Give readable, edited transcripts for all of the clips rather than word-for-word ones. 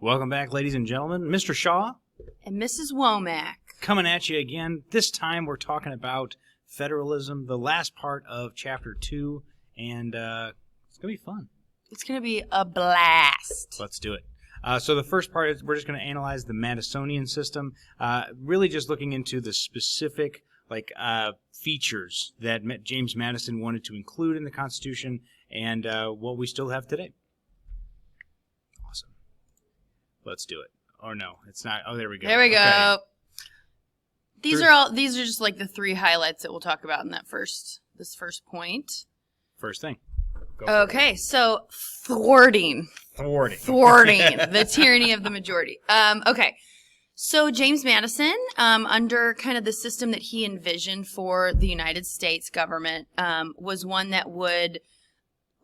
Welcome back, ladies and gentlemen. Mr. Shaw. And Mrs. Womack. Coming at you again. This time we're talking about federalism, the last part of Chapter 2, and it's going to be fun. It's going to be a blast. Let's do it. So the first part is we're just going to analyze the Madisonian system, really just looking into the specific features that James Madison wanted to include in the Constitution and what we still have today. Awesome. Let's do it. Or no, it's not. Oh, there we go. There we go. Okay. These are just like the three highlights that we'll talk about in this first point. First thing. Okay, so thwarting the tyranny of the majority. Okay, so James Madison, under kind of the system that he envisioned for the United States government, was one that would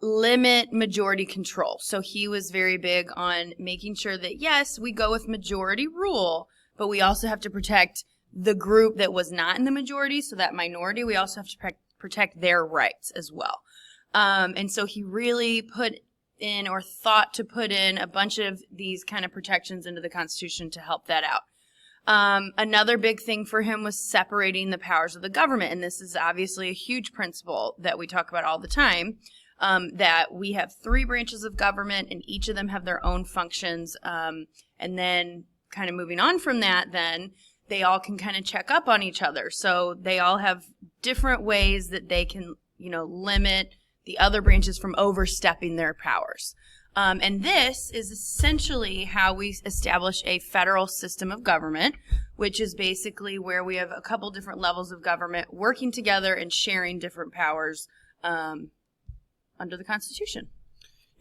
limit majority control. So he was very big on making sure that, yes, we go with majority rule, but we also have to protect the group that was not in the majority, so that minority, we also have to protect their rights as well. And so he really put in, or thought to put in, a bunch of these kind of protections into the Constitution to help that out. Another big thing for him was separating the powers of the government, and this is obviously a huge principle that we talk about all the time, that we have three branches of government, and each of them have their own functions, and then kind of moving on from that, then they all can kind of check up on each other. So they all have different ways that they can, limit the other branches from overstepping their powers. And this is essentially how we establish a federal system of government, which is basically where we have a couple different levels of government working together and sharing different powers under the Constitution.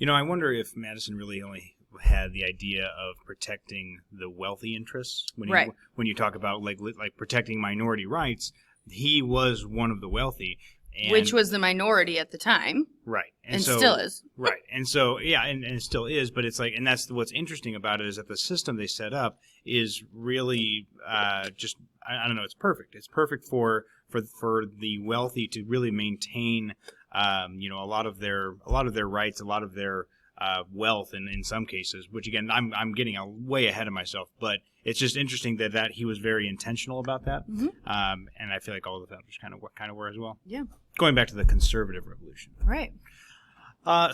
I wonder if Madison really only had the idea of protecting the wealthy interests. When you talk about like protecting minority rights, he was one of the wealthy. Which was the minority at the time. Right. And still is. Right. And so, yeah, and it still is, but it's like, and that's what's interesting about it, is that the system they set up is really just, I don't know, it's perfect. It's perfect for the wealthy to really maintain, a lot of their rights, a lot of their wealth, and in some cases, which again, I'm getting way ahead of myself, but it's just interesting that he was very intentional about that. Mm-hmm. And I feel like all the founders kind of were as well. Yeah. Going back to the conservative revolution. Right.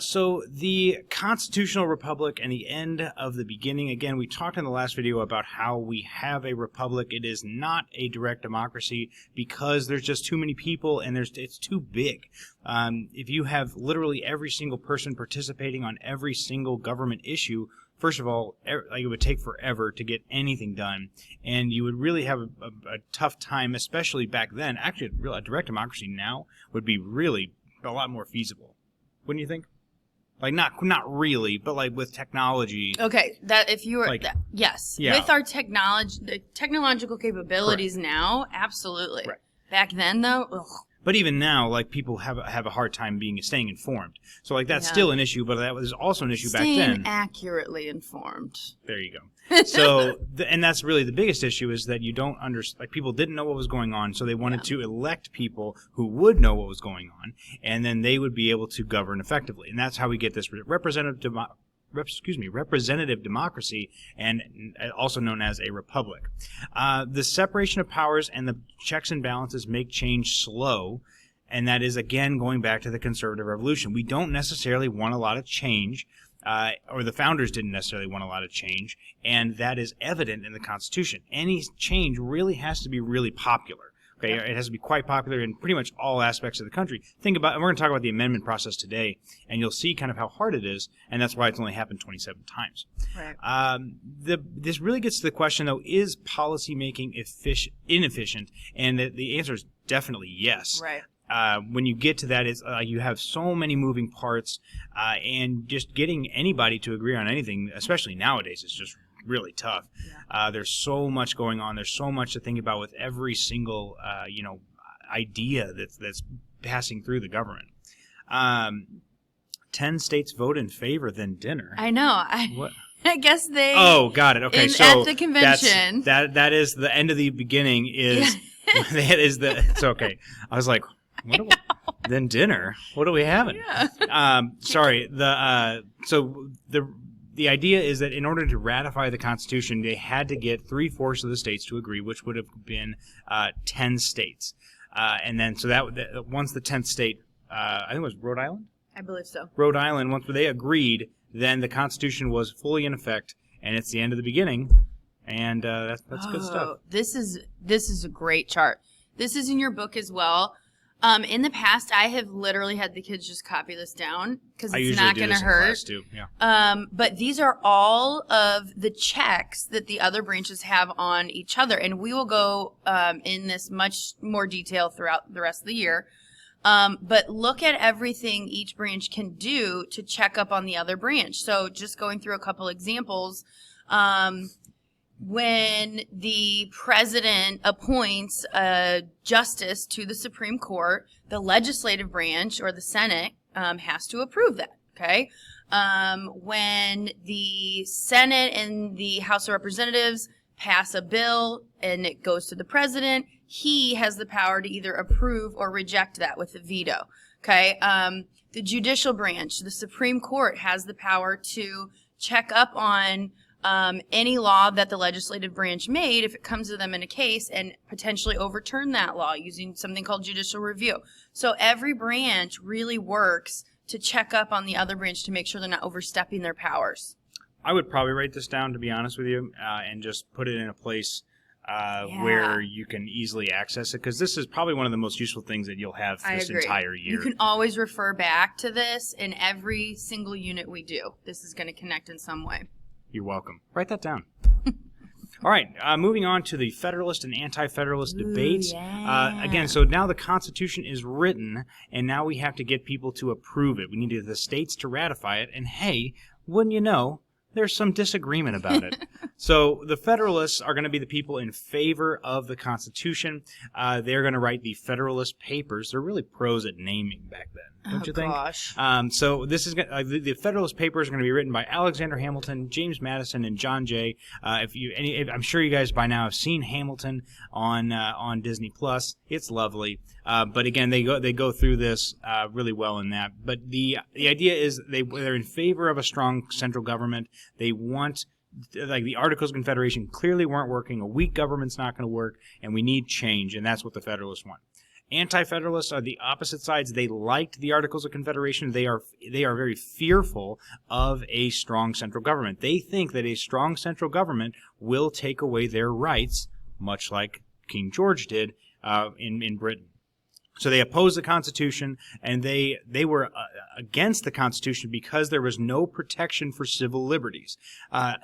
So the constitutional republic and the end of the beginning. Again, we talked in the last video about how we have a republic. It is not a direct democracy because there's just too many people and it's too big. If you have literally every single person participating on every single government issue, first of all, it would take forever to get anything done, and you would really have a tough time, especially back then. Actually, a direct democracy now would be really a lot more feasible. Wouldn't you think? Like not really, but like with technology. Okay, that if you were yes, yeah. With our technological capabilities Correct. Now, absolutely. Right. Back then, though, ugh. But even now, like, people have a hard time staying informed. So like that's still an issue, but that was also an issue back then. Staying accurately informed. There you go. So, and that's really the biggest issue, is that you don't understand. Like, people didn't know what was going on, so they wanted to elect people who would know what was going on, and then they would be able to govern effectively. And that's how we get this representative democracy, and also known as a republic. The separation of powers and the checks and balances make change slow, and that is, again, going back to the conservative revolution. We don't necessarily want a lot of change, or the founders didn't necessarily want a lot of change, and that is evident in the Constitution. Any change really has to be really popular. Okay, it has to be quite popular in pretty much all aspects of the country. Think about, and we're going to talk about the amendment process today, and you'll see kind of how hard it is, and that's why it's only happened 27 times. Right. This really gets to the question, though, is policymaking inefficient? And the answer is definitely yes. Right. When you get to that, it's you have so many moving parts, and just getting anybody to agree on anything, especially nowadays, is just really tough. Yeah. There's so much going on. There's so much to think about with every single idea that's passing through the government. 10 states vote in favor, then dinner. I know. I guess they. Oh, got it. Okay, so at the convention, that is the end of the beginning. Is that is the? It's okay. I was like, then dinner. What are we having? Yeah. Sorry. So the idea is that in order to ratify the Constitution, they had to get 3/4 of the states to agree, which would have been 10 states. And then so that once the 10th state, I think it was Rhode Island? I believe so. Rhode Island, once they agreed, then the Constitution was fully in effect, and it's the end of the beginning, and that's good stuff. This is a great chart. This is in your book as well. In the past, I have literally had the kids just copy this down because it's not going to hurt. Class too. Yeah. But these are all of the checks that the other branches have on each other, and we will go in this much more detail throughout the rest of the year. But look at everything each branch can do to check up on the other branch. So just going through a couple examples, when the president appoints a justice to the Supreme Court, the legislative branch or the Senate has to approve that. Okay. When the Senate and the House of Representatives pass a bill and it goes to the president, he has the power to either approve or reject that with a veto. Okay. The judicial branch, the Supreme Court, has the power to check up on any law that the legislative branch made if it comes to them in a case and potentially overturn that law using something called judicial review. So every branch really works to check up on the other branch to make sure they're not overstepping their powers. I would probably write this down, to be honest with you, and just put it in a place where you can easily access it, because this is probably one of the most useful things that you'll have this entire year. You can always refer back to this in every single unit we do. This is going to connect in some way. You're welcome. Write that down. All right, moving on to the Federalist and Anti-Federalist debates. Again, so now the Constitution is written, and now we have to get people to approve it. We need the states to ratify it, and hey, wouldn't you know, there's some disagreement about it. So the Federalists are going to be the people in favor of the Constitution. They're going to write the Federalist Papers. They're really pros at naming back then, don't you think? Gosh. So this is the Federalist Papers are going to be written by Alexander Hamilton, James Madison, and John Jay. I'm sure you guys by now have seen Hamilton on Disney Plus. It's lovely. But again, they go through this really well in that. But the idea is they're in favor of a strong central government. They want, like, the Articles of Confederation clearly weren't working. A weak government's not going to work, and we need change, and that's what the Federalists want. Anti-Federalists are the opposite sides. They liked the Articles of Confederation. They are very fearful of a strong central government. They think that a strong central government will take away their rights, much like King George did in Britain. So they opposed the Constitution, and they were against the Constitution because there was no protection for civil liberties.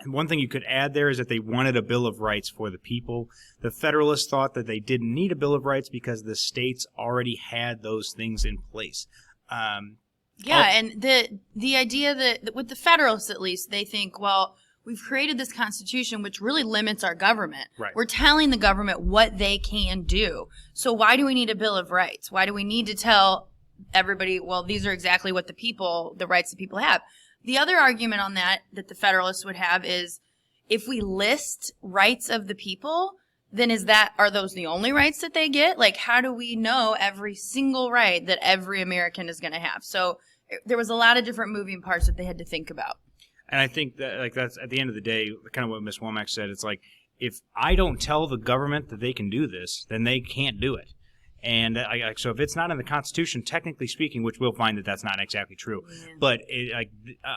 One thing you could add there is that they wanted a Bill of Rights for the people. The Federalists thought that they didn't need a Bill of Rights because the states already had those things in place. And the idea that with the Federalists, at least, they think, well, we've created this Constitution which really limits our government. Right. We're telling the government what they can do. So why do we need a Bill of Rights? Why do we need to tell everybody, well, these are exactly what the rights that people have? The other argument on that the Federalists would have is, if we list rights of the people, then are those the only rights that they get? Like, how do we know every single right that every American is going to have? So there was a lot of different moving parts that they had to think about. And I think that, like, that's at the end of the day, kind of what Ms. Womack said. It's like, if I don't tell the government that they can do this, then they can't do it. And so if it's not in the Constitution, technically speaking, which we'll find that that's not exactly true, but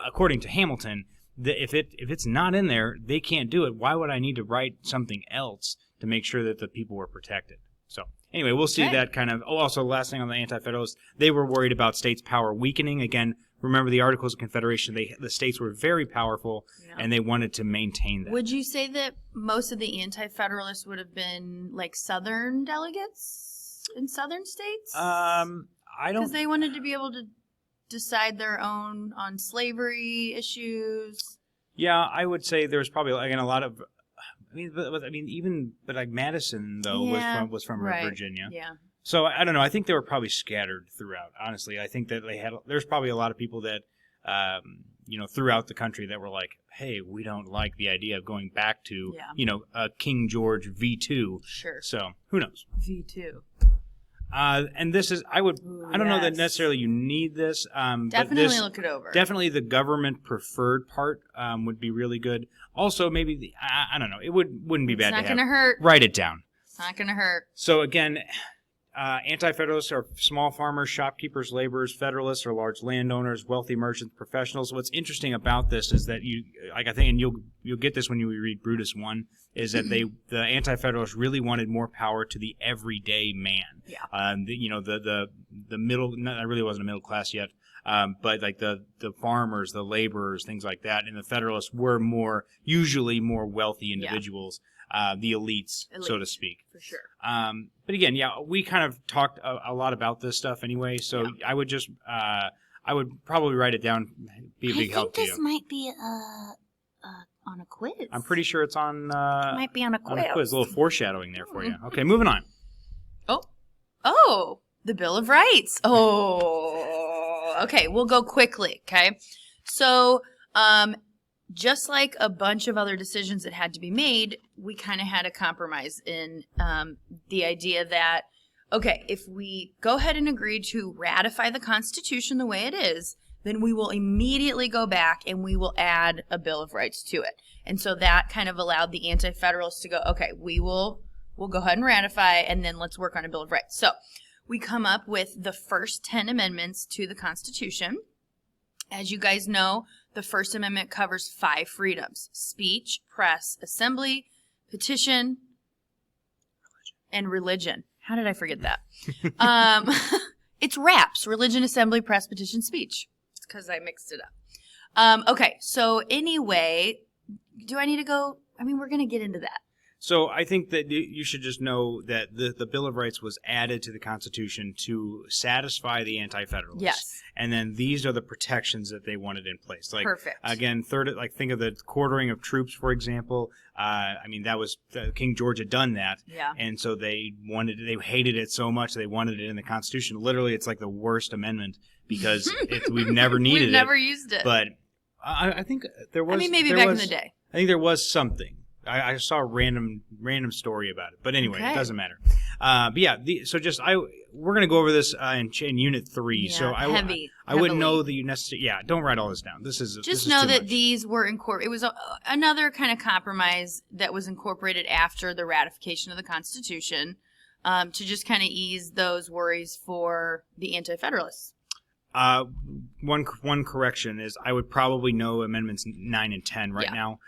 according to Hamilton, if it's not in there, they can't do it. Why would I need to write something else to make sure that the people were protected? So anyway, we'll see that kind of. Oh, also, last thing on the Anti-Federalists, they were worried about states' power weakening. Again, remember the Articles of Confederation, the states were very powerful, and they wanted to maintain that. Would you say that most of the Anti-Federalists would have been like Southern delegates in Southern states? I don't. Because they wanted to be able to decide their own on slavery issues. Yeah, I would say there was probably, again, a lot of. But like Madison though was from Virginia. Yeah. So I don't know. I think they were probably scattered throughout. Honestly, I think that there's probably a lot of people that, throughout the country that were like, hey, we don't like the idea of going back to, King George V2. Sure. So who knows? V2. And this is, I don't know that necessarily you need this. Definitely look it over. Definitely the government preferred part would be really good. Also, maybe I don't know. It wouldn't be bad. It's not going to hurt. Write it down. It's not going to hurt. So again, anti-federalists are small farmers, shopkeepers, laborers. Federalists are large landowners, wealthy merchants, professionals. What's interesting about this is that I think, and you'll get this when you read Brutus 1, is that the anti-federalists really wanted more power to the everyday man. Yeah. The middle, I really wasn't a middle class yet, but like the farmers, the laborers, things like that. And the federalists were usually more wealthy individuals. The elites, so to speak. For sure. But again, we kind of talked a lot about this stuff anyway, so I would just, I would probably write it down, be a big help to you. I think this might be on a quiz. I'm pretty sure it's on, it might be on a quiz. A little foreshadowing there for you. Okay, moving on. Oh, the Bill of Rights. Oh, okay, we'll go quickly, okay? So, just like a bunch of other decisions that had to be made, we kind of had a compromise in the idea that, okay, if we go ahead and agree to ratify the Constitution the way it is, then we will immediately go back and we will add a Bill of Rights to it. And so that kind of allowed the Anti-Federalists to go, okay, we'll go ahead and ratify, and then let's work on a Bill of Rights. So we come up with the first 10 amendments to the Constitution. As you guys know, the First Amendment covers 5 freedoms: speech, press, assembly, petition, and religion. How did I forget that? It's RAPS: religion, assembly, press, petition, speech. It's because I mixed it up. Okay, so anyway, do I need to go? I mean, we're going to get into that. So I think that you should just know that the Bill of Rights was added to the Constitution to satisfy the Anti-Federalists. Yes. And then these are the protections that they wanted in place. Like, perfect. Again, think of the quartering of troops, for example. I mean, that was King George had done that. Yeah. And so they hated it so much they wanted it in the Constitution. Literally, it's like the worst amendment because we've never needed it. We've never used it. But I think there was. I mean, maybe back in the day. I think there was something. I saw a random story about it, but anyway, It doesn't matter. But yeah, we're gonna go over this in Unit 3. Yeah, so I wouldn't know that you necessarily. Yeah, don't write all this down. This is know that much. These were incorporated. It was another kind of compromise that was incorporated after the ratification of the Constitution, to just kind of ease those worries for the Anti-Federalists. One correction is I would probably know Amendments 9 and 10 right now.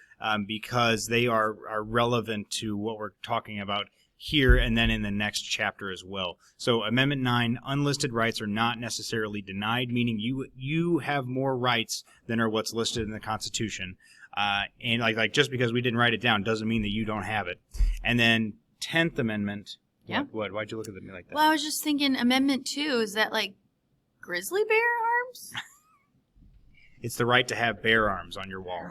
Because they are relevant to what we're talking about here and then in the next chapter as well. So Amendment 9, unlisted rights are not necessarily denied, meaning you have more rights than are what's listed in the Constitution. And like just because we didn't write it down doesn't mean that you don't have it. And then 10th Amendment. Yeah. What? Why'd you look at me like that? Well, I was just thinking Amendment 2, is that like grizzly bear arms? It's the right to have bear arms on your wall.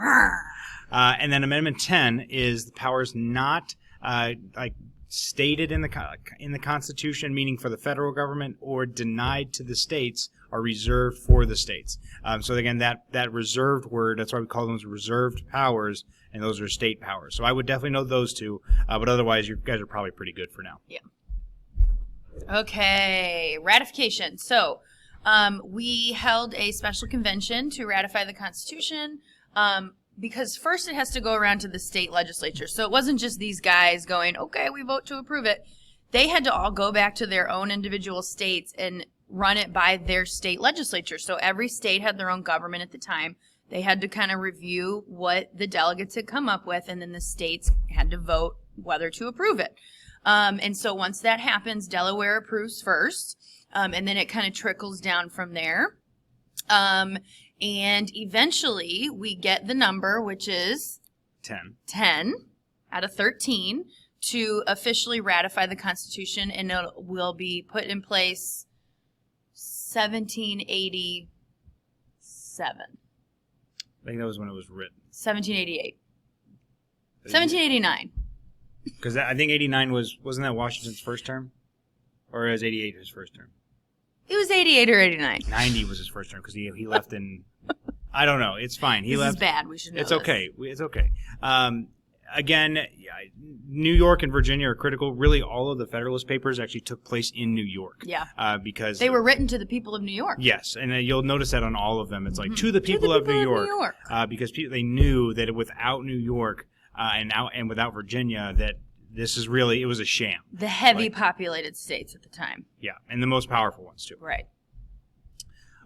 And then Amendment 10 is the powers not stated in the Constitution, meaning for the federal government, or denied to the states, are reserved for the states. So again, that reserved word, that's why we call those reserved powers, and those are state powers. So I would definitely know those two, but otherwise you guys are probably pretty good for now. Yeah. Okay, ratification. So we held a special convention to ratify the Constitution. Because first it has to go around to the state legislature. So it wasn't just these guys going, okay, we vote to approve it. They had to all go back to their own individual states and run it by their state legislature. So every state had their own government at the time. They had to kind of review what the delegates had come up with, and then the states had to vote whether to approve it. And so once that happens, Delaware approves first, and then it kind of trickles down from there. And eventually we get the number, which is 10 out of 13, to officially ratify the Constitution, and it will be put in place 1787. I think that was when it was written. 1788. 1789. Because I think 89 wasn't that Washington's first term? Or was 88 his first term? It was 88 or 89. 90 was his first term because he left in... I don't know. It's fine. He left. This is bad. We should know It's okay. It's okay. again, New York and Virginia are critical. Really, all of the Federalist Papers actually took place in New York. Yeah. Because they were written to the people of New York. Yes, and you'll notice that on all of them. It's like to the people of New York. Because they knew that without New York and without Virginia, that this is really, it was a sham. The heavy populated states at the time. Yeah, and the most powerful ones too. Right.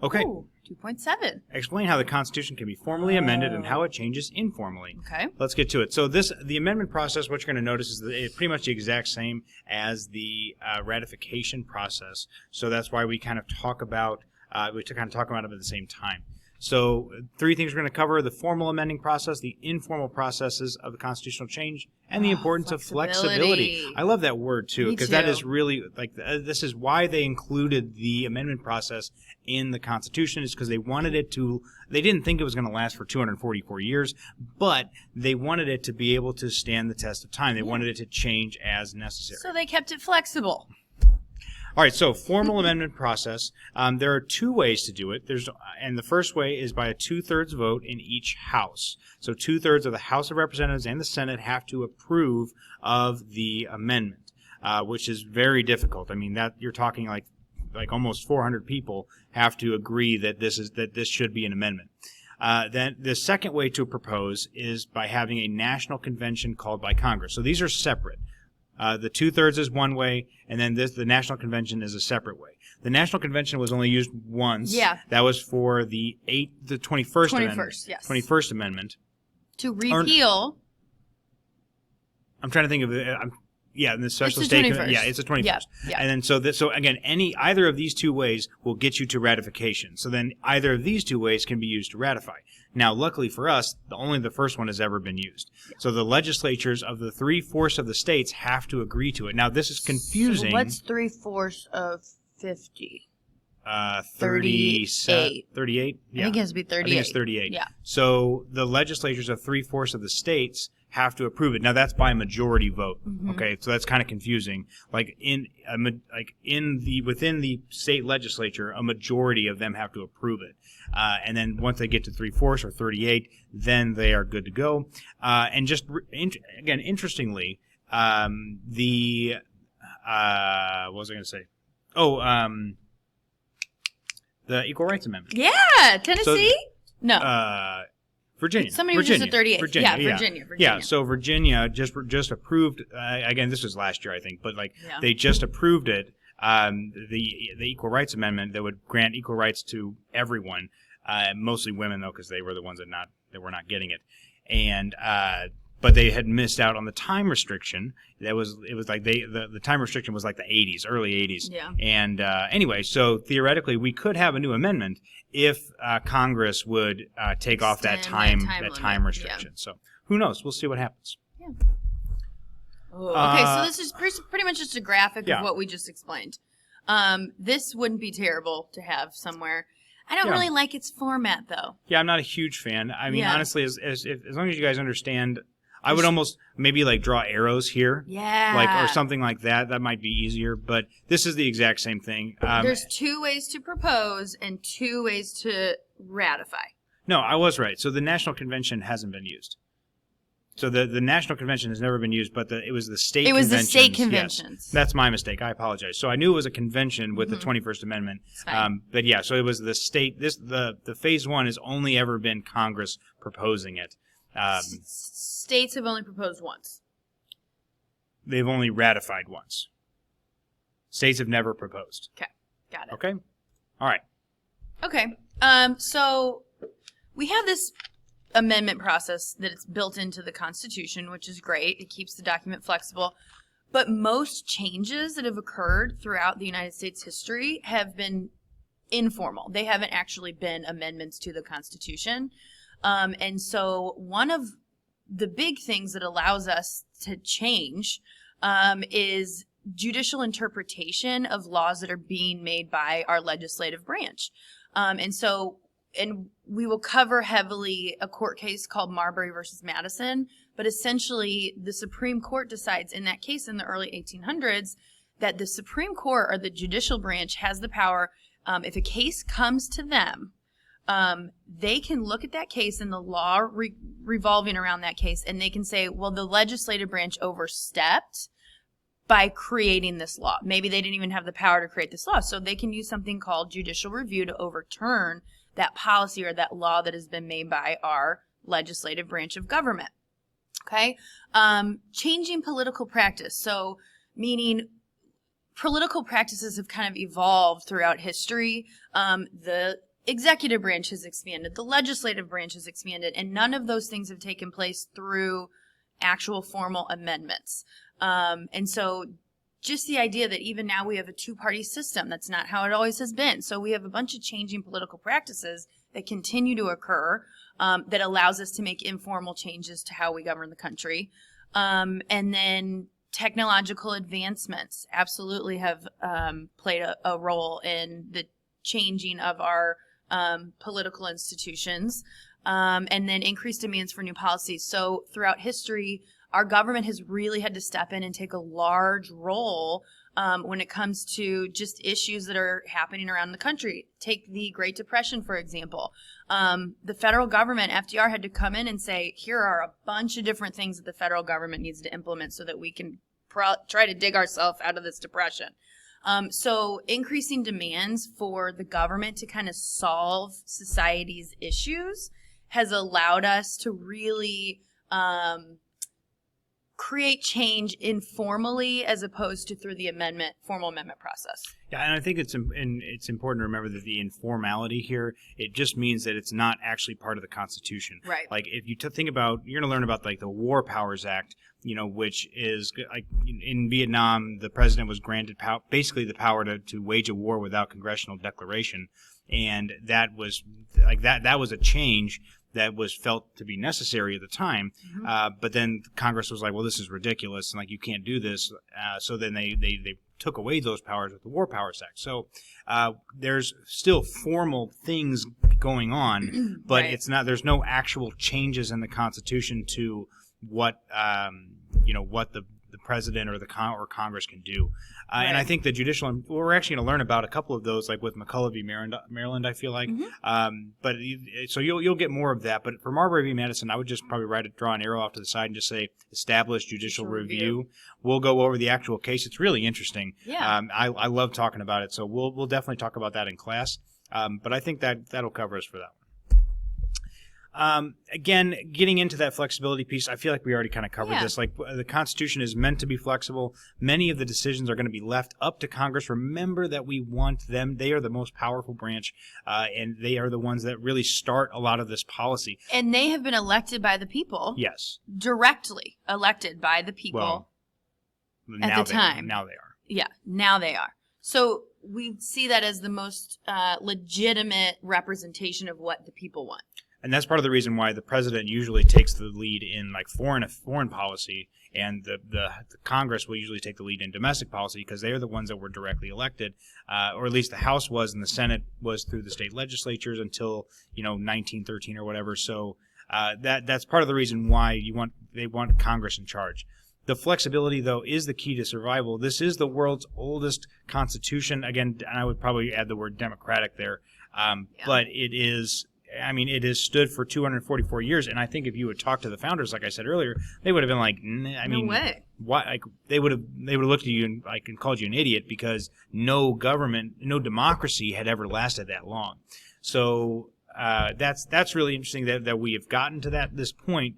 Okay. Ooh, 2.7. Explain how the Constitution can be formally amended and how it changes informally. Okay. Let's get to it. So the amendment process, what you're going to notice is that it's pretty much the exact same as the ratification process. So that's why we kind of talk about them at the same time. So 3 things we're going to cover: the formal amending process, the informal processes of the constitutional change, and the importance of flexibility. I love that word too, because that is really like this is why they included the amendment process in the Constitution, is because they wanted it to. They didn't think it was going to last for 244 years, but they wanted it to be able to stand the test of time. They wanted it to change as necessary. So they kept it flexible. All right, so formal amendment process. There are 2 ways to do it. And the first way is by a 2/3 vote in each house. So 2/3 of the House of Representatives and the Senate have to approve of the amendment, which is very difficult. I mean, that you're talking like almost 400 people have to agree that this should be an amendment. Then the second way to propose is by having a national convention called by Congress. So these are separate. The 2/3 is one way, and then the National Convention is a separate way. The National Convention was only used once. Yeah. That was for the 21st Amendment. Yes. 21st Amendment. To repeal. I'm trying to think of it. In the special It's the state. 21st. Yeah, it's the 21st. Yeah. And then so again, either of these 2 ways will get you to ratification. So then either of these 2 ways can be used to ratify. Now, luckily for us, only the first one has ever been used. Yeah. So the legislatures of the 3/4 of the states have to agree to it. Now, this is confusing. So what's 3/4 of 50? 38. 38? Yeah. I think it has to be 38. I think it's 38. Yeah. So the legislatures of 3/4 of the states have to approve it. Now that's by majority vote. Okay, so that's kind of confusing. Within the state legislature, a majority of them have to approve it, and then once they get to 3/4 or 38, then they are good to go. And just interestingly, what was I going to say? The Equal Rights Amendment. Yeah, Tennessee. Virginia. Somebody was just at 38. Virginia. Yeah, so Virginia just approved, again, this was last year, I think, but they just approved it, the Equal Rights Amendment that would grant equal rights to everyone, mostly women, though, because they were the ones that were not getting it. And but they had missed out on the time restriction. It was like the time restriction was like the 80s, early 80s. Yeah. And anyway, so theoretically, we could have a new amendment if Congress would take off that time restriction. Yeah. So who knows? We'll see what happens. Yeah. Okay, so this is pretty much just a graphic of what we just explained. This wouldn't be terrible to have somewhere. I don't really like its format, though. Yeah, I'm not a huge fan. I mean, honestly, as long as you guys understand, I would almost maybe draw arrows here. Yeah. Or something like that. That might be easier. But this is the exact same thing. There's 2 ways to propose and 2 ways to ratify. No, I was right. So the National Convention hasn't been used. So the National Convention has never been used, but it was the state conventions. It was the state conventions. Yes. That's my mistake. I apologize. So I knew it was a convention with the 21st Amendment. But yeah, so it was the state. The phase 1 has only ever been Congress proposing it. States have only proposed once. They've only ratified once. States have never proposed. Okay, got it. Okay? All right. Okay. So we have this amendment process that it's built into the Constitution, which is great. It keeps the document flexible. But most changes that have occurred throughout the United States history have been informal. They haven't actually been amendments to the Constitution. And so one of the big things that allows us to change is judicial interpretation of laws that are being made by our legislative branch. And we will cover heavily a court case called Marbury versus Madison, but essentially the Supreme Court decides in that case in the early 1800s that the Supreme Court or the judicial branch has the power, if a case comes to them, they can look at that case and the law revolving around that case, and they can say, well, the legislative branch overstepped by creating this law. Maybe they didn't even have the power to create this law. So they can use something called judicial review to overturn that policy or that law that has been made by our legislative branch of government. Okay? Changing political practice. So meaning political practices have kind of evolved throughout history. The executive branch has expanded. The legislative branch has expanded. And none of those things have taken place through actual formal amendments. And so just the idea that even now we have a two-party system, that's not how it always has been. So we have a bunch of changing political practices that continue to occur that allows us to make informal changes to how we govern the country. And then technological advancements absolutely have played a role in the changing of our political institutions. And then increased demands for new policies. So throughout history, our government has really had to step in and take a large role when it comes to just issues that are happening around the country. Take the Great Depression, for example. The federal government, FDR, had to come in and say, here are a bunch of different things that the federal government needs to implement so that we can try to dig ourselves out of this depression. So increasing demands for the government to kind of solve society's issues has allowed us to really create change informally as opposed to through the formal amendment process. Yeah, and I think it's important to remember that the informality here, it just means that it's not actually part of the Constitution. Right. Like if you think about, you're going to learn about like the War Powers Act, which is like in Vietnam, the president was granted basically the power to wage a war without congressional declaration, and that was a change that was felt to be necessary at the time. Mm-hmm. But then Congress was like, well, this is ridiculous, and like you can't do this. So then they took away those powers with the War Powers Act. So there's still formal things going on, but right. it's not. There's no actual changes in the Constitution to what what the president or or Congress can do. Right. And I think the judicial, we're actually going to learn about a couple of those, like with McCulloch v. Maryland, I feel like. Mm-hmm. So you'll get more of that. But for Marbury v. Madison, I would just probably draw an arrow off to the side and just say establish judicial review. We'll go over the actual case. It's really interesting. Yeah. I love talking about it. So we'll definitely talk about that in class. But I think that'll cover us for that one. Again, getting into that flexibility piece, I feel like we already kind of covered this. Like the Constitution is meant to be flexible. Many of the decisions are going to be left up to Congress. Remember that we want them. They are the most powerful branch, and they are the ones that really start a lot of this policy. And they have been elected by the people. Yes. Directly elected by the people at the time. Now they are. Yeah, now they are. So we see that as the most legitimate representation of what the people want. And that's part of the reason why the president usually takes the lead in like foreign policy, and the Congress will usually take the lead in domestic policy because they are the ones that were directly elected, or at least the House was, and the Senate was through the state legislatures until 1913 or whatever. So that's part of the reason why they want Congress in charge. The flexibility, though, is the key to survival. This is the world's oldest constitution. Again, and I would probably add the word democratic there, but it is. I mean, it has stood for 244 years, and I think if you would talk to the founders, like I said earlier, they would have been like, no way. Why? Like, they would have looked at you and called you an idiot because no government, no democracy had ever lasted that long. So that's really interesting that we have gotten to this point.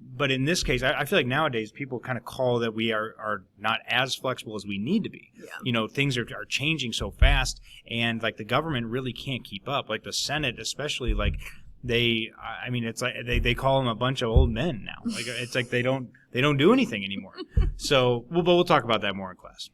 But in this case, I feel like nowadays people kind of call that we are not as flexible as we need to be. Yeah. Things are changing so fast, and like the government really can't keep up. Like the Senate, especially, like it's like they call them a bunch of old men now. Like it's like they don't do anything anymore. So we'll talk about that more in class.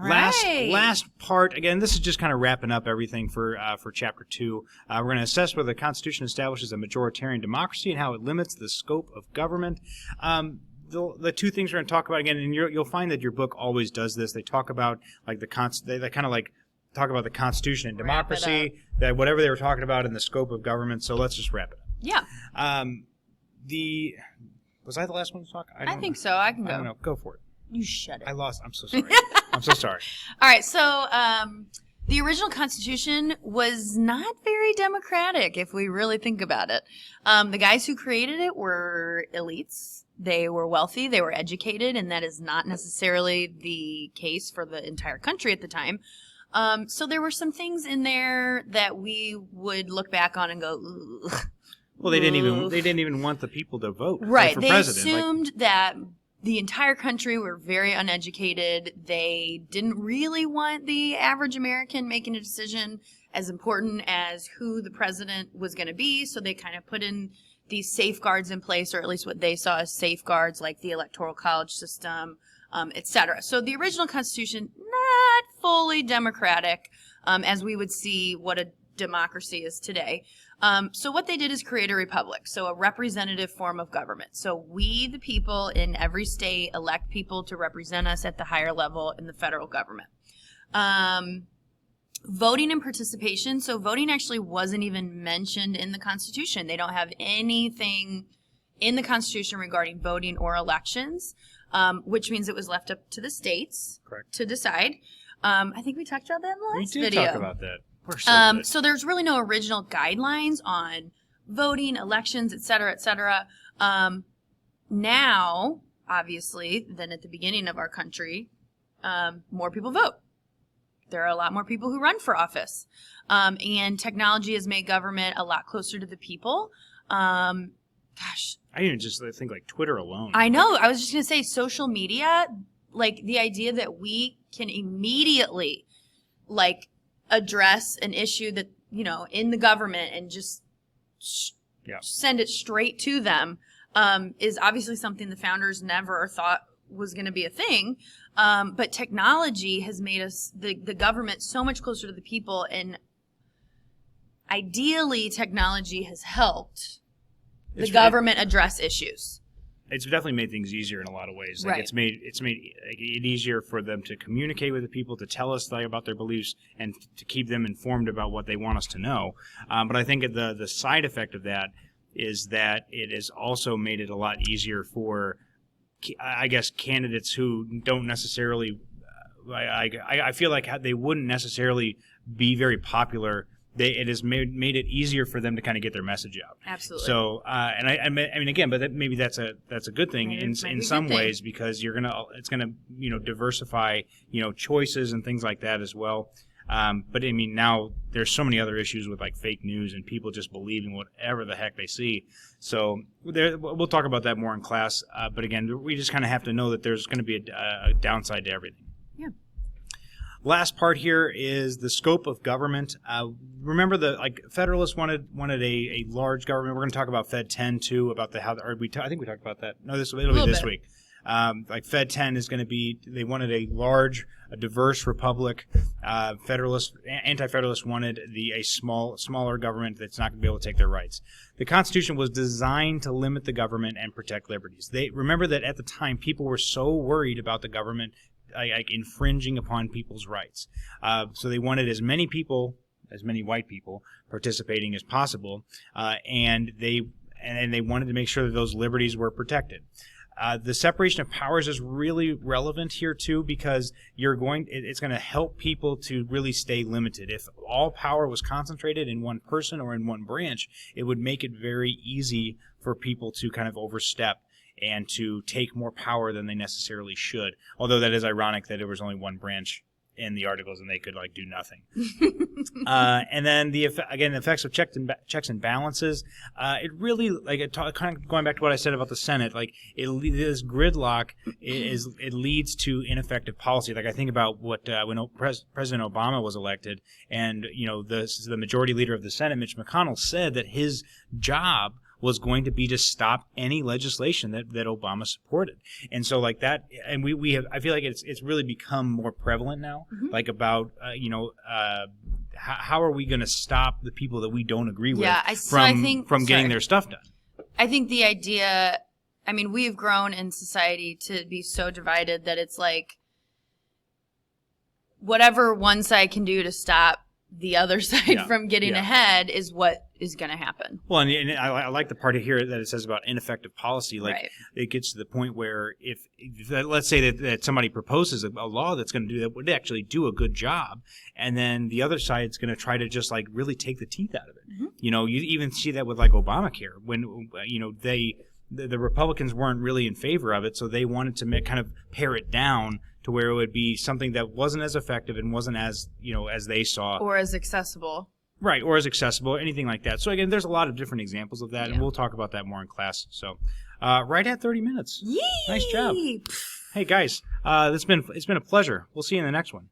Last part, again, this is just kind of wrapping up everything for Chapter 2. We're going to assess whether the Constitution establishes a majoritarian democracy and how it limits the scope of government. The two things we're going to talk about, again, and you'll find that your book always does this. They talk about like they kind of like talk about the Constitution and democracy, that whatever they were talking about in the scope of government. So let's just wrap it up. Yeah. Was I the last one to talk? I think so. I can go. I don't know. Go for it. You shut it. I lost. I'm so sorry. I'm so sorry. All right. So The original Constitution was not very democratic, if we really think about it. The guys who created it were elites. They were wealthy, they were educated, and that is not necessarily the case for the entire country at the time. So there were some things in there that we would look back on and go, ugh. Well, they didn't even want the people to vote right. for They president. assumed that the entire country were very uneducated. They didn't really want the average American making a decision as important as who the president was going to be. So they kind of put in these safeguards in place, or at least what they saw as safeguards, like the electoral college system, etc. So the original Constitution, not fully democratic, as we would see what a democracy is today. So what they did is create a republic, so a representative form of government. So we, the people in every state, elect people to represent us at the higher level in the federal government. Voting and participation. So voting actually wasn't even mentioned in the Constitution. They don't have anything in the Constitution regarding voting or elections, which means it was left up to the states to decide. I think we talked about that in the last video. We did talk about that. So there's really no original guidelines on voting, elections, et cetera, et cetera. Now, obviously, than at the beginning of our country, more people vote. There are a lot more people who run for office. And technology has made government a lot closer to the people. Gosh. I even just think like Twitter alone. I know. I was just going to say social media, like the idea that we can immediately like address an issue that, you know, in the government and just send it straight to them is obviously something the founders never thought was going to be a thing. But technology has made us, the government, so much closer to the people. And ideally, technology has helped the government address issues. It's definitely made things easier in a lot of ways. Like Right. It's made it easier for them to communicate with the people, to tell us about their beliefs, and to keep them informed about what they want us to know. But I think the side effect of that is that it has also made it a lot easier for, I guess, candidates who don't necessarily. I feel like they wouldn't necessarily be very popular. It has made it easier for them to kind of get their message out. Absolutely. So, and I mean, again, but maybe that's a good thing in some ways, because it's gonna diversify choices and things like that as well. But I mean, now there's so many other issues with like fake news and people just believing whatever the heck they see. So we'll talk about that more in class. But again, we just kind of have to know that there's going to be a downside to everything. Yeah. Last part here is the scope of government. Remember, Federalists wanted a large government. We're going to talk about Fed 10 too. About I think we talked about that. No, it'll be this week. Like Fed 10 is going to be. They wanted a diverse republic. Anti-Federalists wanted a smaller government that's not going to be able to take their rights. The Constitution was designed to limit the government and protect liberties. Remember that at the time, people were so worried about the government like infringing upon people's rights. So they wanted as many white people participating as possible, and they wanted to make sure that those liberties were protected. The separation of powers is really relevant here too, because it's going to help people to really stay limited. If all power was concentrated in one person or in one branch, it would make it very easy for people to kind of overstep and to take more power than they necessarily should. Although that is ironic that there was only one branch in the articles and they could do nothing. And then the effects of checks and balances. It really kind of going back to what I said about the Senate. This gridlock it leads to ineffective policy. Like I think about what when President Obama was elected, and the majority leader of the Senate, Mitch McConnell, said that his job was going to be to stop any legislation that Obama supported. And so that, and we have, I feel like it's really become more prevalent now, about, how are we going to stop the people that we don't agree with from getting their stuff done? I think the idea, I mean, we've grown in society to be so divided that it's like whatever one side can do to stop the other side from getting ahead is what is going to hapen. Well, and I like the part here that it says about ineffective policy. Like, Right. it gets to the point where if let's say that somebody proposes a law that's going to do that would actually do a good job, and then the other side's going to try to just like really take the teeth out of it. Mm-hmm. You know, you even see that with like Obamacare when you know the Republicans weren't really in favor of it, so they wanted to kind of pare it down to where it would be something that wasn't as effective and wasn't as, you know, as they saw. Or as accessible. Right, or as accessible, anything like that. So again, there's a lot of different examples of that, Yeah. and we'll talk about that more in class. So, right at 30 minutes. Yee! Nice job. Hey guys, it's been a pleasure. We'll see you in the next one.